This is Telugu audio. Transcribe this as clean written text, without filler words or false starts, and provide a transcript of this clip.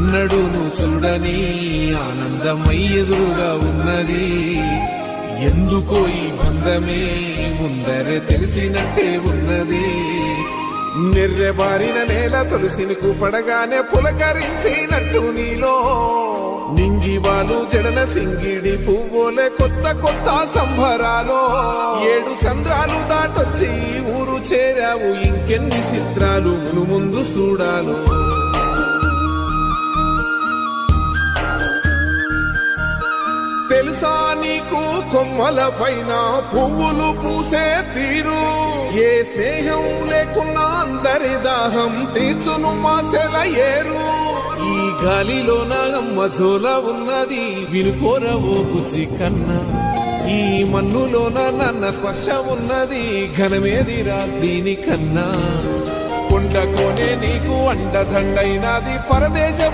ఎన్నడూను చూడని ఆనందమై ఎదురుగా ఉన్నది. ఎందుకో ఈ బంధమే ముందరే తెలిసినట్టే ఉన్నది. నిర్రెబారిన నేల తులసిని పడగానే పులకరించినట్టు నీలో నింగివాలు జడన సింగిడి పువ్వులే కొత్త కొత్త సంబరాలో. 7 సంద్రాలు దాటొచ్చి ఊరు చేరావు, ఇంకెన్ని చిత్రాలు మును ముందు చూడాలో. తెలుసా నీకు కొమ్మల పైన పువ్వులు పూసే తీరు? ఏ స్నేహం లేకున్నా అందరి దాహం తీర్చును మాసెల ఏరు. ఈ గాలిలోన మజోల ఉన్నది వినుకోరవో బుజ్జి కన్నా. ఈ మన్నులోన నన్న స్పర్శ ఉన్నది ఘనమేదిరా దీనికన్నా. కొండకోనే నీకు అండదండైనది పరదేశ